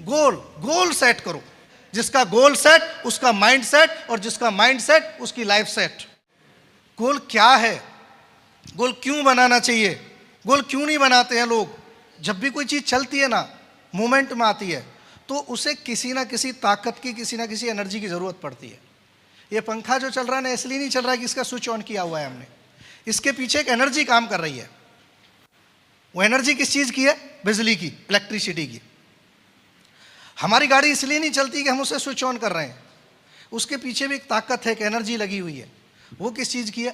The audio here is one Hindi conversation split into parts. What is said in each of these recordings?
गोल गोल सेट करो। जिसका गोल सेट उसका माइंड सेट, और जिसका माइंड सेट उसकी लाइफ सेट। गोल क्या है? गोल क्यों बनाना चाहिए? गोल क्यों नहीं बनाते हैं लोग? जब भी कोई चीज चलती है ना, मूवमेंट में आती है, तो उसे किसी ना किसी ताकत की, किसी ना किसी एनर्जी की जरूरत पड़ती है। ये पंखा जो चल रहा है ना, इसलिए नहीं चल रहा है कि इसका स्विच ऑन किया हुआ है हमने। इसके पीछे एक एनर्जी काम कर रही है। वो एनर्जी किस चीज की है? बिजली की, इलेक्ट्रिसिटी की। हमारी गाड़ी इसलिए नहीं चलती कि हम उसे स्विच ऑन कर रहे हैं, उसके पीछे भी एक ताकत है, एक एनर्जी लगी हुई है। वो किस चीज की है?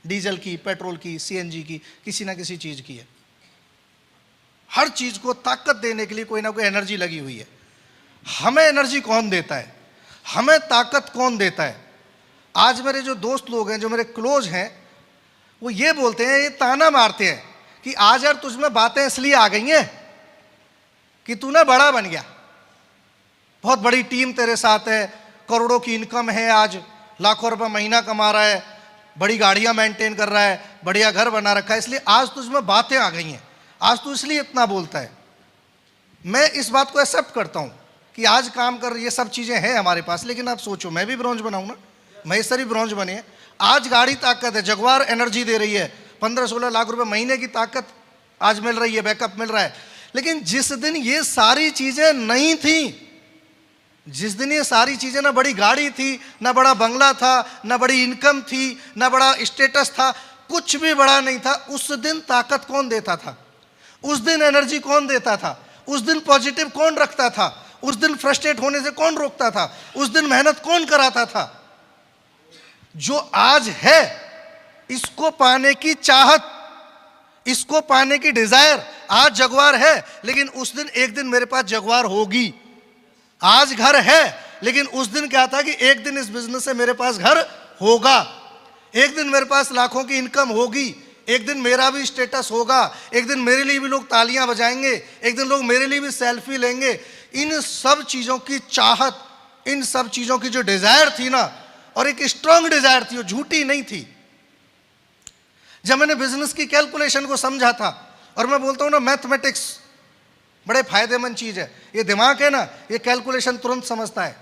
डीजल की, पेट्रोल की, सीएनजी की, किसी ना किसी चीज की है। हर चीज को ताकत देने के लिए कोई ना कोई एनर्जी लगी हुई है। हमें एनर्जी कौन देता है? हमें ताकत कौन देता है? आज मेरे जो दोस्त लोग हैं, जो मेरे क्लोज हैं, वो ये बोलते हैं, ये ताना मारते हैं कि आज यार तुझ में बातें इसलिए आ गई हैं कि तू ना बड़ा बन गया, बहुत बड़ी टीम तेरे साथ है, करोड़ों की इनकम है, आज लाखों रुपए महीना कमा रहा है, बड़ी गाड़ियां मेंटेन कर रहा है, बढ़िया घर बना रखा है, इसलिए आज तुझ में बातें आ गई हैं, आज तू इसलिए इतना बोलता है। मैं इस बात को एक्सेप्ट करता हूं कि आज काम कर, ये सब चीजें हैं हमारे पास, लेकिन आप सोचो, मैं भी ब्रॉन्ज बनाऊं ना, महेश्वरी ब्रॉन्ज बने हैं। आज गाड़ी ताकत है, जगुआर एनर्जी दे रही है, 15-16 लाख रुपए महीने की ताकत आज मिल रही है, बैकअप मिल रहा है। लेकिन जिस दिन ये सारी चीजें नहीं थी, जिस दिन ये सारी चीजें, ना बड़ी गाड़ी थी, ना बड़ा बंगला था, ना बड़ी इनकम थी, ना बड़ा स्टेटस था, कुछ भी बड़ा नहीं था, उस दिन ताकत कौन देता था? उस दिन एनर्जी कौन देता था? उस दिन पॉजिटिव कौन रखता था? उस दिन फ्रस्ट्रेट होने से कौन रोकता था? उस दिन मेहनत कौन कराता था? जो आज है, इसको पाने की चाहत, इसको पाने की डिजायर, आज जगुआर है, लेकिन उस दिन, एक दिन मेरे पास जगुआर होगी। आज घर है, लेकिन उस दिन क्या था कि एक दिन इस बिजनेस से मेरे पास घर होगा, एक दिन मेरे पास लाखों की इनकम होगी, एक दिन मेरा भी स्टेटस होगा, एक दिन मेरे लिए भी लोग तालियां बजाएंगे, एक दिन लोग मेरे लिए भी सेल्फी लेंगे। इन सब चीजों की चाहत, इन सब चीजों की जो डिजायर थी ना, और एक स्ट्रांग डिजायर थी, वो झूठी नहीं थी। जब मैंने बिजनेस की कैलकुलेशन को समझा था, और मैं बोलता हूं ना, मैथमेटिक्स बड़े फायदेमंद चीज है। ये दिमाग है ना, ये कैलकुलेशन तुरंत समझता है।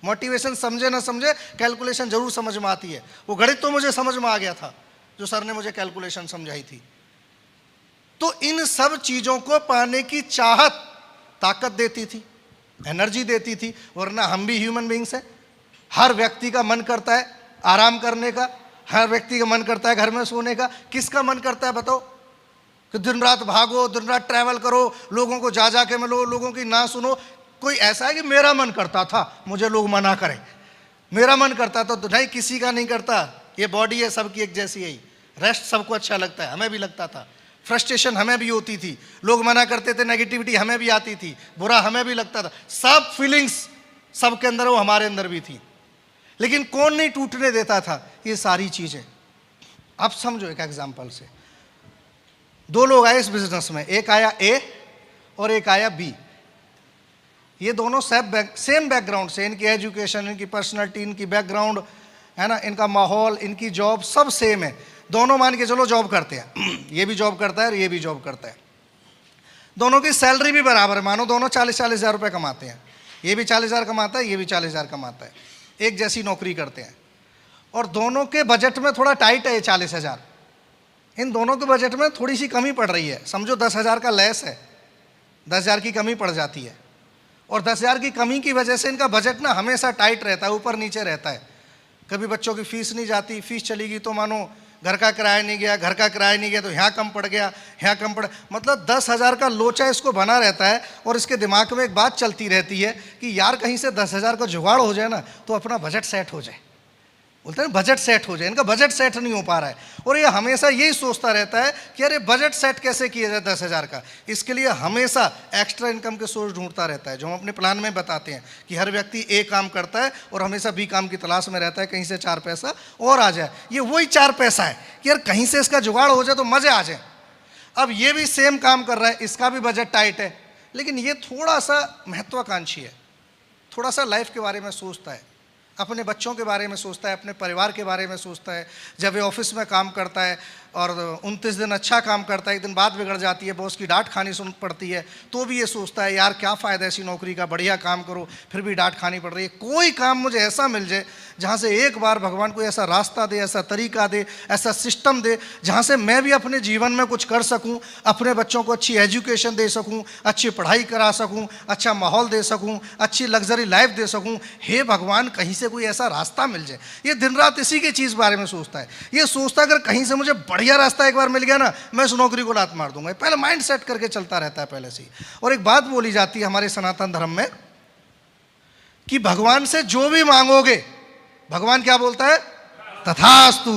मोटिवेशन समझे ना समझे, कैलकुलेशन जरूर समझ में आती है। वो गणित तो मुझे समझ में आ गया था, जो सर ने मुझे कैलकुलेशन समझाई थी। तो इन सब चीजों को पाने की चाहत ताकत देती थी, एनर्जी देती थी। वरना हम भी ह्यूमन बीइंग्स हैं। हर व्यक्ति का मन करता है आराम करने का, हर व्यक्ति का मन करता है घर में सोने का। किसका मन करता है बताओ? कि दिन रात भागो, दिन रात ट्रैवल करो, लोगों को जा जा के मिलो, लोगों की ना सुनो। कोई ऐसा है कि मेरा मन करता था, मुझे लोग मना करें, मेरा मन करता था? तो नहीं, किसी का नहीं करता। ये बॉडी है, सबकी एक जैसी है। रेस्ट सबको अच्छा लगता है, हमें भी लगता था। फ्रस्ट्रेशन हमें भी होती थी, लोग मना करते थे, नेगेटिविटी हमें भी आती थी, बुरा हमें भी लगता था। सब फीलिंग्स सबके अंदर, वो हमारे अंदर भी थी। लेकिन कौन नहीं टूटने देता था ये सारी चीजें? अब समझो, एक एग्जांपल से, दो लोग आए इस बिजनेस में, एक आया ए और एक आया बी। ये दोनों सेम बैकग्राउंड से, इनकी एजुकेशन, इनकी पर्सनालिटी, इनकी बैकग्राउंड है ना, इनका माहौल, इनकी जॉब, सब सेम है। दोनों मान के चलो जॉब करते हैं, ये भी जॉब करता है और ये भी जॉब करता है। दोनों की सैलरी भी बराबर है, मानो दोनों 40-40 हज़ार रुपये कमाते हैं। ये भी 40 हज़ार कमाता है, ये भी 40 हज़ार कमाता है, एक जैसी नौकरी करते हैं। और दोनों के बजट में थोड़ा टाइट है ये 40 हज़ार। इन दोनों के बजट में थोड़ी सी कमी पड़ रही है, समझो 10 हज़ार का लेस है, 10 हज़ार की कमी पड़ जाती है। और 10 हज़ार की कमी की वजह से इनका बजट ना हमेशा टाइट रहता है, ऊपर नीचे रहता है। कभी बच्चों की फीस नहीं जाती, फीस चली गई तो मानो घर का किराया नहीं गया, घर का किराया नहीं गया तो यहाँ कम पड़ गया, यहाँ कम पड़, मतलब 10 हज़ार का लोचा इसको बना रहता है। और इसके दिमाग में एक बात चलती रहती है कि यार कहीं से 10 हज़ार का जुगाड़ हो जाए ना, तो अपना बजट सेट हो जाए। बोलते हैं बजट सेट हो जाए, इनका बजट सेट नहीं हो पा रहा है। और ये हमेशा यही सोचता रहता है कि अरे बजट सेट कैसे किया जाए 10 हज़ार का। इसके लिए हमेशा एक्स्ट्रा इनकम के सोर्स ढूंढता रहता है, जो हम अपने प्लान में बताते हैं कि हर व्यक्ति ए काम करता है और हमेशा बी काम की तलाश में रहता है, कहीं से 4 पैसा और आ जाए। ये वही 4 पैसा है कि यार कहीं से इसका जुगाड़ हो जाए तो मजे आ जाए। अब ये भी सेम काम कर रहा है, इसका भी बजट टाइट है, लेकिन ये थोड़ा सा महत्वाकांक्षी है, थोड़ा सा लाइफ के बारे में सोचता है, अपने बच्चों के बारे में सोचता है, अपने परिवार के बारे में सोचता है। जब ये ऑफिस में काम करता है और 29 दिन अच्छा काम करता है, एक दिन बात बिगड़ जाती है, बॉस की डांट खानी सुन पड़ती है, तो भी ये सोचता है यार क्या फ़ायदा ऐसी नौकरी का, बढ़िया काम करो फिर भी डांट खानी पड़ रही है। कोई काम मुझे ऐसा मिल जाए जहाँ से एक बार भगवान को ऐसा रास्ता दे, ऐसा तरीका दे, ऐसा सिस्टम दे जहाँ से मैं भी अपने जीवन में कुछ कर सकूँ, अपने बच्चों को अच्छी एजुकेशन दे सकूँ, अच्छी पढ़ाई करा सकूँ, अच्छा माहौल दे सकूँ, अच्छी लग्जरी लाइफ दे सकूँ। हे भगवान कहीं से कोई ऐसा रास्ता मिल जाए। ये दिन रात इसी की चीज़ बारे में सोचता है। ये सोचता अगर कहीं से मुझे बढ़िया रास्ता एक बार मिल गया ना, मैं उस नौकरी को लात मार दूंगा। पहले माइंड सेट करके चलता रहता है पहले से ही। और एक बात बोली जाती है हमारे सनातन धर्म में कि भगवान से जो भी मांगोगे, भगवान क्या बोलता है? तथास्तु।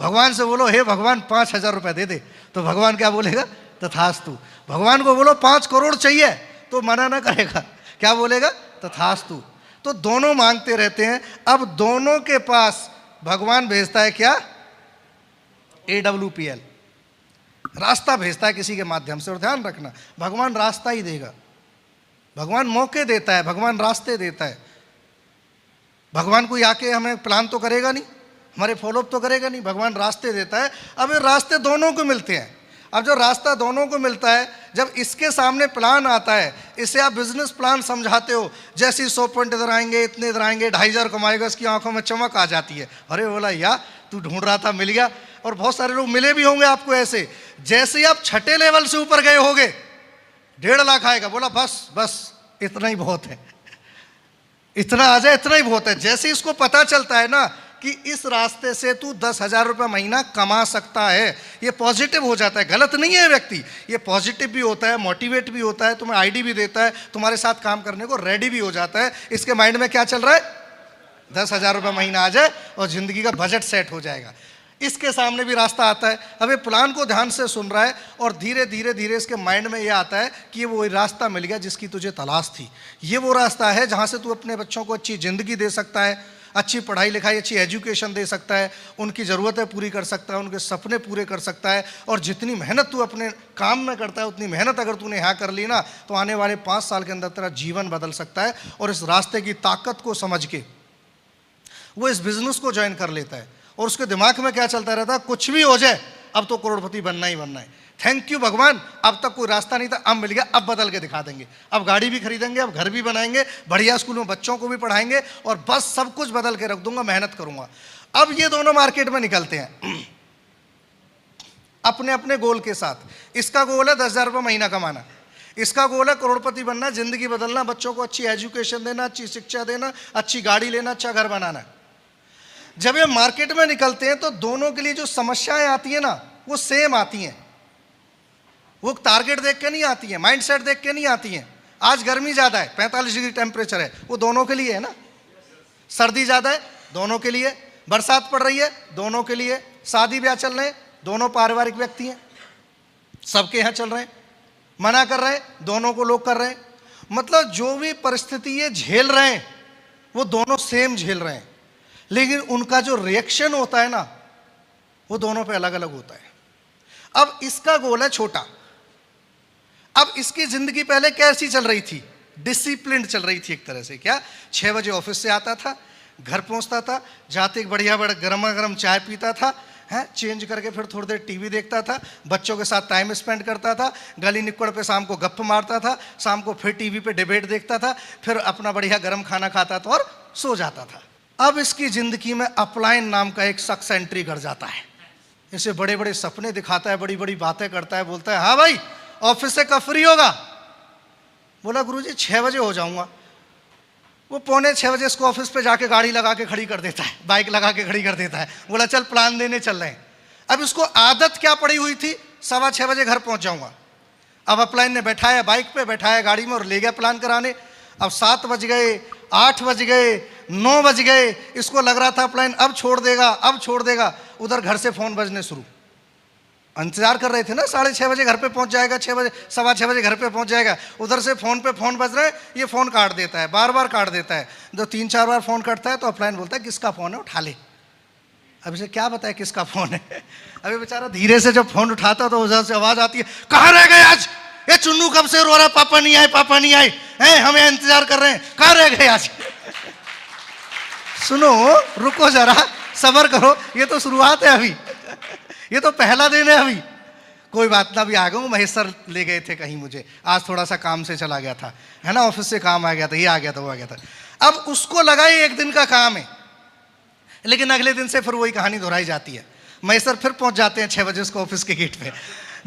भगवान से बोलो हे भगवान 5,000 रुपए दे दे, तो भगवान क्या बोलेगा? तथास्तु। भगवान को बोलो 5 करोड़ चाहिए, तो मना ना करेगा, क्या बोलेगा? तथास्तु। तो दोनों मांगते रहते हैं। अब दोनों के पास भगवान भेजता है क्या? AWPL, रास्ता भेजता है किसी के माध्यम से। और ध्यान रखना, भगवान रास्ता ही देगा, भगवान मौके देता है, भगवान रास्ते देता है। भगवान कोई आके हमें प्लान तो करेगा नहीं, हमारे फॉलोअप तो करेगा नहीं, भगवान रास्ते देता है। अब ये रास्ते दोनों को मिलते हैं। अब जो रास्ता दोनों को मिलता है, जब इसके सामने प्लान आता है, इसे आप बिजनेस प्लान समझाते हो, जैसे 100 पॉइंट इधर आएंगे, इतने इधर आएंगे, 2,500 कमाएगा, उसकी आंखों में चमक आ जाती है। अरे बोला यार तू ढूंढ रहा था मिल गया। और बहुत सारे लोग मिले भी होंगे आपको ऐसे। जैसे ही आप छठे लेवल से ऊपर गए होगे, 1.5 लाख आएगा, बोला बस बस इतना ही बहुत है, इतना आ जाए इतना ही बहुत है। जैसे इसको पता चलता है ना कि इस रास्ते से तू 10,000 रुपये महीना कमा सकता है, ये पॉजिटिव हो जाता है। गलत नहीं है व्यक्ति, ये पॉजिटिव भी होता है, मोटिवेट भी होता है, तुम्हें आईडी भी देता है, तुम्हारे साथ काम करने को रेडी भी हो जाता है। इसके माइंड में क्या चल रहा है? 10,000 रुपये महीना आ जाए और ज़िंदगी का बजट सेट हो जाएगा। इसके सामने भी रास्ता आता है। अब ये प्लान को ध्यान से सुन रहा है और धीरे धीरे धीरे इसके माइंड में ये आता है कि ये वो रास्ता मिल गया जिसकी तुझे तलाश थी। ये वो रास्ता है जहाँ से तू अपने बच्चों को अच्छी ज़िंदगी दे सकता है, अच्छी पढ़ाई लिखाई, अच्छी एजुकेशन दे सकता है, उनकी ज़रूरतें पूरी कर सकता है, उनके सपने पूरे कर सकता है। और जितनी मेहनत तू अपने काम में करता है, उतनी मेहनत अगर तूने यहाँ कर ली ना, तो आने वाले 5 साल के अंदर तेरा जीवन बदल सकता है। और इस रास्ते की ताकत को समझ के वो इस बिज़नेस को ज्वाइन कर लेता है। और उसके दिमाग में क्या चलता रहता है? कुछ भी हो जाए, अब तो करोड़पति बनना ही बनना है। थैंक यू भगवान, अब तक कोई रास्ता नहीं था, अब मिल गया, अब बदल के दिखा देंगे। अब गाड़ी भी खरीदेंगे, अब घर भी बनाएंगे, बढ़िया स्कूल में बच्चों को भी पढ़ाएंगे, और बस सब कुछ बदल के रख दूंगा, मेहनत करूंगा। अब ये दोनों मार्केट में निकलते हैं अपने अपने गोल के साथ। इसका गोल है 10,000 रुपये महीना कमाना, इसका गोल है करोड़पति बनना, जिंदगी बदलना, बच्चों को अच्छी एजुकेशन देना, अच्छी शिक्षा देना, अच्छी गाड़ी लेना, अच्छा घर बनाना। जब ये मार्केट में निकलते हैं तो दोनों के लिए जो समस्याएं आती है ना, वो सेम आती हैं। वो टारगेट देख के नहीं आती है, माइंड सेट देख के नहीं आती है। आज गर्मी ज़्यादा है, 45 डिग्री टेम्परेचर है, वो दोनों के लिए है ना। सर्दी ज़्यादा है, दोनों के लिए। बरसात पड़ रही है, दोनों के लिए। शादी ब्याह चल रहे हैं, दोनों पारिवारिक व्यक्ति हैं, सबके यहाँ चल रहे हैं। मना कर रहे हैं, दोनों को लोग कर रहे हैं। मतलब जो भी परिस्थिति ये झेल रहे हैं, वो दोनों सेम झेल रहे हैं, लेकिन उनका जो रिएक्शन होता है ना, वो दोनों पे अलग अलग होता है। अब इसका गोल है छोटा। अब इसकी जिंदगी पहले कैसी चल रही थी? डिसिप्लिन चल रही थी एक तरह से। क्या? 6 बजे ऑफिस से आता था, घर पहुंचता था, जाते एक बढ़िया गर्मा गर्म चाय पीता था, है चेंज करके फिर थोड़ी देर टीवी देखता था, बच्चों के साथ टाइम स्पेंड करता था, गली निक्कड़ पे शाम को गप्प मारता था, शाम को फिर टीवी पे डिबेट देखता था, फिर अपना बढ़िया गर्म खाना खाता था और सो जाता था। अब इसकी जिंदगी में अपलाइन नाम का एक शख्स एंट्री कर जाता है। इसे बड़े बड़े सपने दिखाता है, बड़ी बड़ी बातें करता है, बोलता है हाँ भाई ऑफिस से कब फ्री होगा? बोला गुरुजी 6 बजे हो जाऊंगा। वो 5:45 बजे इसको ऑफिस पे जाके गाड़ी लगा के खड़ी कर देता है, बाइक लगा के खड़ी कर देता है। बोला चल प्लान देने चल रहे हैं। अब इसको आदत क्या पड़ी हुई थी? 6:15 बजे घर पहुंच जाऊंगा। अब अपलाइन ने बैठाया बाइक पे, बैठाया गाड़ी में और ले गया प्लान कराने। अब 7 बज गए, 8 बज गए, 9 बज गए, इसको लग रहा था अपलाइन अब छोड़ देगा, अब छोड़ देगा। उधर घर से फ़ोन बजने शुरू। इंतजार कर रहे थे ना, 6:30 बजे घर पे पहुंच जाएगा, 6 बजे 6:15 बजे घर पे पहुंच जाएगा। उधर से फ़ोन पे फ़ोन बज रहा है, ये फ़ोन काट देता है, बार बार काट देता है। जो 3-4 बार फ़ोन करता है तो अपलाइन बोलता है किसका फ़ोन है, उठा ले। अब इसे क्या बताए किसका फ़ोन है? अभी बेचारा धीरे से जब फ़ोन उठाता तो उधर से आवाज़ आती है, कहाँ रह गए आज? ये चुन्नू कब से रो रहा है, पापा नहीं आए, पापा नहीं आए हैं, हमें इंतजार कर रहे हैं, कहाँ रह गए आज? सुनो रुको जरा, सब्र करो, ये तो शुरुआत है अभी। ये तो पहला दिन है अभी। कोई बात ना, अभी आ गया हूँ। महेश सर ले गए थे कहीं मुझे, आज थोड़ा सा काम से चला गया था, है ना, ऑफिस से काम आ गया था, ये आ गया था, वो आ गया था। अब उसको लगा ये एक दिन का काम है, लेकिन अगले दिन से फिर वही कहानी दोहराई जाती है। महेश सर फिर पहुंच जाते हैं 6 बजे उसको ऑफिस के गेट पे,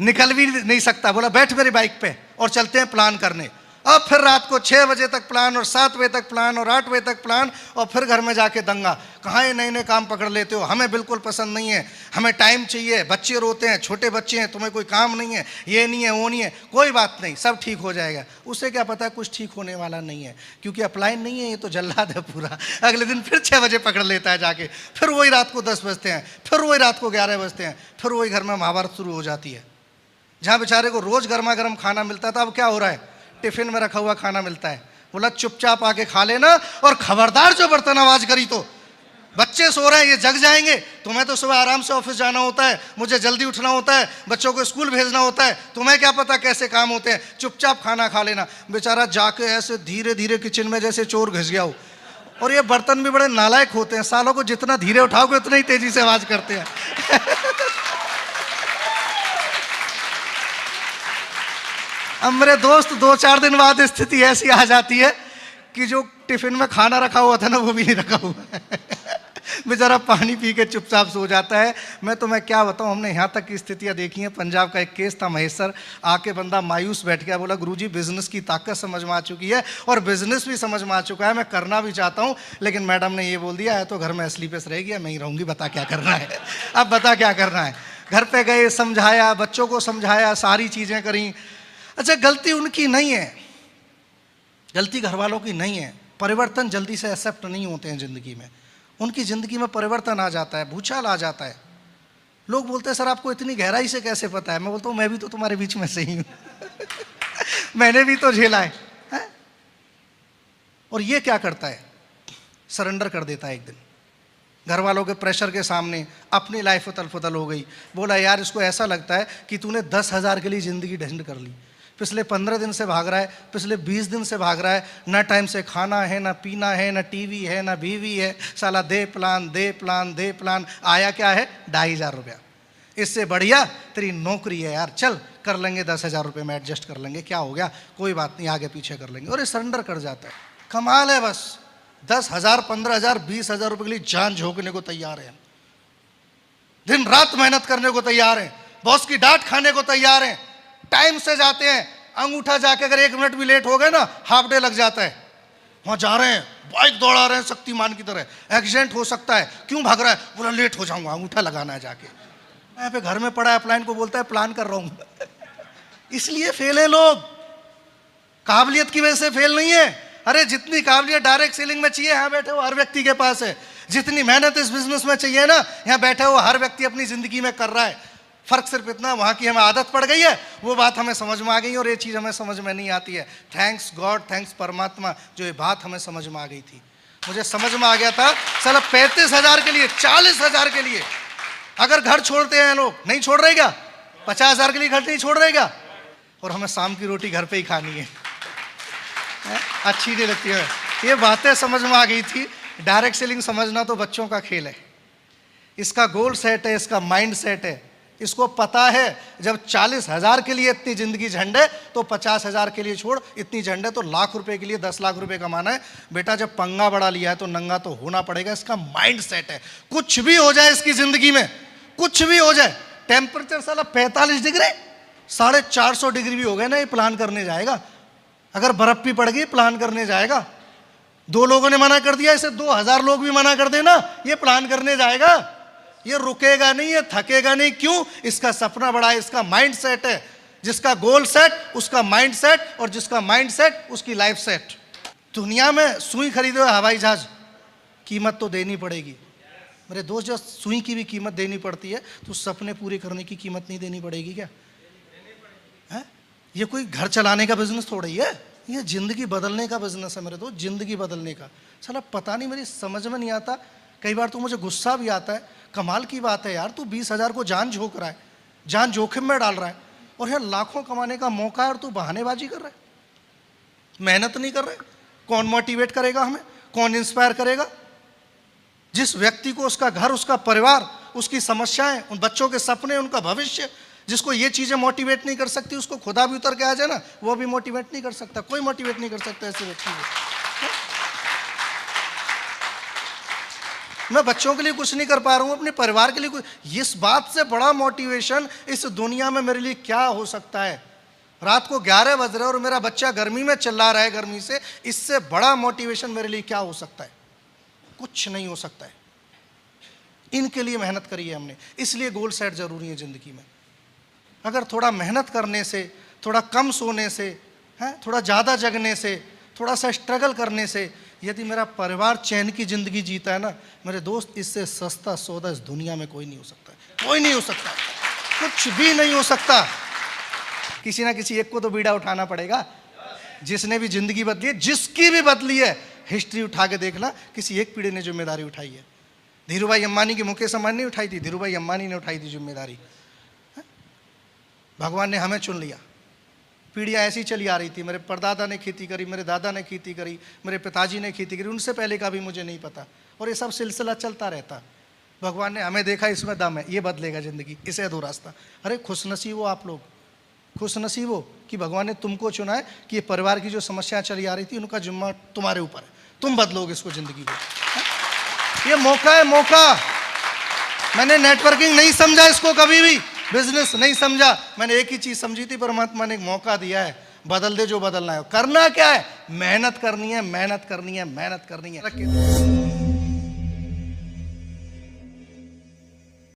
निकल भी नहीं सकता, बोला बैठ मेरी बाइक पे और चलते हैं प्लान करने। अब फिर रात को 6 बजे तक प्लान और 7 बजे तक प्लान और 8 बजे तक प्लान, और फिर घर में जाके दंगा। कहाँ ये नए नए काम पकड़ लेते हो, हमें बिल्कुल पसंद नहीं है, हमें टाइम चाहिए, बच्चे रोते हैं, छोटे बच्चे हैं, तुम्हें कोई काम नहीं है, ये नहीं है, वो नहीं है। कोई बात नहीं, सब ठीक हो जाएगा। उसे क्या पता है कुछ ठीक होने वाला नहीं है, क्योंकि अपलाइन नहीं है, ये तो जल्लाद है पूरा। अगले दिन फिर 6 बजे पकड़ लेता है जाके, फिर वही रात को 10 बजते हैं, फिर वही रात को 11 बजते हैं, फिर वही घर में महाभारत शुरू हो जाती है। जहाँ बेचारे को रोज गर्मा गर्म खाना मिलता था, अब क्या हो रहा है, टिफिन में रखा हुआ खाना मिलता है। बोला चुपचाप आके खा लेना, और खबरदार जो बर्तन आवाज करी तो, बच्चे सो रहे हैं, ये जग जाएंगे, तुम्हें तो सुबह आराम से ऑफिस जाना होता है, मुझे जल्दी उठना होता है, बच्चों को स्कूल भेजना होता है, तुम्हें क्या पता कैसे काम होते हैं, चुपचाप खाना खा लेना। बेचारा जाके ऐसे धीरे धीरे किचन में जैसे चोर घुस गया हो। और ये बर्तन भी बड़े नालायक होते हैं, सालों को जितना धीरे उठाओगे उतना ही तेजी से आवाज करते हैं। अब मेरे दोस्त 2-4 दिन बाद स्थिति ऐसी आ जाती है कि जो टिफिन में खाना रखा हुआ था ना, वो भी नहीं रखा हुआ है। बेचारा पानी पी के चुपचाप सो जाता है। मैं तुम्हें क्या बताऊं, हमने यहाँ तक की स्थितियाँ देखी हैं। पंजाब का एक केस था, महेश सर आके बंदा मायूस बैठ गया, बोला गुरुजी बिजनेस की ताकत समझ में आ चुकी है और बिजनेस भी समझ में आ चुका है, मैं करना भी चाहता हूँ, लेकिन मैडम ने ये बोल दिया है तो घर में असली पेस रहेगी, मैं ही रहूँगी, बता क्या करना है। अब बता क्या करना है। घर पे गए, समझाया, बच्चों को समझाया, सारी चीज़ें करी। अच्छा, गलती उनकी नहीं है, गलती घर वालों की नहीं है। परिवर्तन जल्दी से एक्सेप्ट नहीं होते हैं ज़िंदगी में। उनकी ज़िंदगी में परिवर्तन आ जाता है, भूचाल आ जाता है। लोग बोलते हैं सर आपको इतनी गहराई से कैसे पता है। मैं बोलता हूँ मैं भी तो तुम्हारे बीच में से ही हूँ। मैंने भी तो झेला है? और ये क्या करता है, सरेंडर कर देता है एक दिन। घर वालों के प्रेशर के सामने अपनी लाइफ उथल पुथल हो गई। बोला यार इसको ऐसा लगता है कि तूने 10,000 के लिए ज़िंदगी ढंड कर ली। पिछले 15 दिन से भाग रहा है, पिछले 20 दिन से भाग रहा है, ना टाइम से खाना है, ना पीना है, ना टीवी है, ना बीवी है। साला दे प्लान दे प्लान दे प्लान, आया क्या है 2,500 रुपया। इससे बढ़िया तेरी नौकरी है यार, चल कर लेंगे 10,000 रुपये में एडजस्ट कर लेंगे, क्या हो गया, कोई बात नहीं, आगे पीछे कर लेंगे। और ये सरेंडर कर जाता है। कमाल है, बस 10,000 15,000 20,000 रुपये के लिए जान झोंकने को तैयार है, दिन रात मेहनत करने को तैयार है, बॉस की डांट खाने को तैयार है, टाइम से जाते हैं। अंगूठा जाके अगर 1 मिनट भी लेट हो गए ना, हाफ डे लग जाता है। वहां जा रहे हैं, बाइक दौड़ा रहे हैं शक्तिमान की तरह, एक्सीडेंट हो सकता है, क्यों भाग रहा है, बोला लेट हो जाऊंगा, अंगूठा लगाना है जाके। यहाँ पे घर में पड़ा है, अपलाइन को बोलता है प्लान कर रहा हूं। इसलिए फेल है लोग, काबिलियत की वजह से फेल नहीं है। अरे जितनी काबिलियत डायरेक्ट सेलिंग में चाहिए, यहाँ बैठे हो हर व्यक्ति के पास है। जितनी मेहनत इस बिजनेस में चाहिए ना, यहाँ बैठे हो हर व्यक्ति अपनी जिंदगी में कर रहा है। फर्क सिर्फ इतना, वहाँ की हमें आदत पड़ गई है, वो बात हमें समझ में आ गई और ये चीज़ हमें समझ में नहीं आती है। थैंक्स गॉड, थैंक्स परमात्मा, जो ये बात हमें समझ में आ गई थी। मुझे समझ में आ गया था साला 35,000 के लिए, 40,000 के लिए अगर घर छोड़ते हैं लोग, नहीं छोड़ रहे क्या, 50,000 के लिए घर नहीं छोड़ रहे क्या, और हमें शाम की रोटी घर पे ही खानी है, अच्छी नहीं लगती है। ये बातें समझ में आ गई थी। डायरेक्ट सेलिंग समझना तो बच्चों का खेल है। इसका गोल सेट है, इसका माइंड सेट है। इसको पता है जब 40,000 के लिए इतनी जिंदगी झंड है तो 50,000 के लिए छोड़, इतनी झंड है तो लाख रुपए के लिए 10 लाख रुपए कमाना है। बेटा जब पंगा बड़ा लिया है तो नंगा तो होना पड़ेगा। इसका माइंड सेट है। कुछ भी हो जाए इसकी जिंदगी में, कुछ भी हो जाए, टेम्परेचर साला 45 डिग्री 450 डिग्री भी हो गए ना, ये प्लान करने जाएगा। अगर बर्फ भी पड़ गई प्लान करने जाएगा। 2 लोगों ने मना कर दिया, इसे 2,000 लोग भी मना कर देना, ये प्लान करने जाएगा। ये रुकेगा नहीं, ये थकेगा नहीं। क्यों? इसका सपना बड़ा है, इसका माइंड सेट है। जिसका गोल सेट उसका माइंड सेट, और जिसका माइंड सेट उसकी लाइफ सेट। दुनिया में सुई खरीदे हुए हवाई जहाज, कीमत तो देनी पड़ेगी मेरे दोस्त। जब सुई की भी कीमत देनी पड़ती है तो सपने पूरे करने की कीमत नहीं देनी पड़ेगी क्या? है ये कोई घर चलाने का बिजनेस थोड़ा ही है, ये जिंदगी बदलने का बिजनेस है मेरे दोस्त, जिंदगी बदलने का। साला पता नहीं, मेरी समझ में नहीं आता। कई बार तो मुझे गुस्सा भी आता है। कमाल की बात है यार, तू 20,000 को जान झोंक रहा है, जान जोखिम में डाल रहा है, और यार लाखों कमाने का मौका है और तू बहानेबाजी कर रहा है, मेहनत नहीं कर रहा है। कौन मोटिवेट करेगा हमें, कौन इंस्पायर करेगा? जिस व्यक्ति को उसका घर, उसका परिवार, उसकी समस्याएं, उन बच्चों के सपने, उनका भविष्य, जिसको ये चीज़ें मोटिवेट नहीं कर सकती, उसको खुदा भी उतर के आ जाए ना, वो भी मोटिवेट नहीं कर सकता। कोई मोटिवेट नहीं कर सकता ऐसे व्यक्ति को। मैं बच्चों के लिए कुछ नहीं कर पा रहा हूँ, अपने परिवार के लिए कुछ, इस बात से बड़ा मोटिवेशन इस दुनिया में मेरे लिए क्या हो सकता है? रात को 11 बज रहे और मेरा बच्चा गर्मी में चिल्ला रहा है गर्मी से, इससे बड़ा मोटिवेशन मेरे लिए क्या हो सकता है? कुछ नहीं हो सकता है। इनके लिए मेहनत करी है हमने, इसलिए गोल सेट जरूरी है जिंदगी में। अगर थोड़ा मेहनत करने से, थोड़ा कम सोने से, थोड़ा ज़्यादा जगने से, थोड़ा सा स्ट्रगल करने से यदि मेरा परिवार चैन की ज़िंदगी जीता है ना मेरे दोस्त, इससे सस्ता सौदा इस दुनिया में कोई नहीं हो सकता है। कोई नहीं हो सकता, कुछ भी नहीं हो सकता। किसी ना किसी एक को तो बीड़ा उठाना पड़ेगा। जिसने भी ज़िंदगी बदली है, जिसकी भी बदली है, हिस्ट्री उठा के देखना, किसी एक पीढ़ी ने जिम्मेदारी उठाई है। धीरूभाई अंबानी की मुकेश अंबानी ने उठाई थी, धीरूभाई अंबानी ने उठाई थी जिम्मेदारी। भगवान ने हमें चुन लिया। पीढ़ियाँ ऐसी चली आ रही थी, मेरे परदादा ने खेती करी, मेरे दादा ने खेती करी, मेरे पिताजी ने खेती करी, उनसे पहले का भी मुझे नहीं पता, और ये सब सिलसिला चलता रहता। भगवान ने हमें देखा इसमें दम है, ये बदलेगा ज़िंदगी, इसे अधूरास्ता। अरे खुशनसीब हो आप लोग, खुशनसीब हो कि भगवान ने तुमको चुना है कि ये परिवार की जो समस्याएं चली आ रही थी उनका जिम्मा तुम्हारे ऊपर है, तुम बदलोगे इसको, ज़िंदगी को। ये मौका है, मौका। मैंने नेटवर्किंग नहीं समझा इसको कभी भी, बिजनेस नहीं समझा, मैंने एक ही चीज समझी थी, परमात्मा ने एक मौका दिया है, बदल दे जो बदलना है। करना क्या है? मेहनत करनी है, मेहनत करनी है, मेहनत करनी है।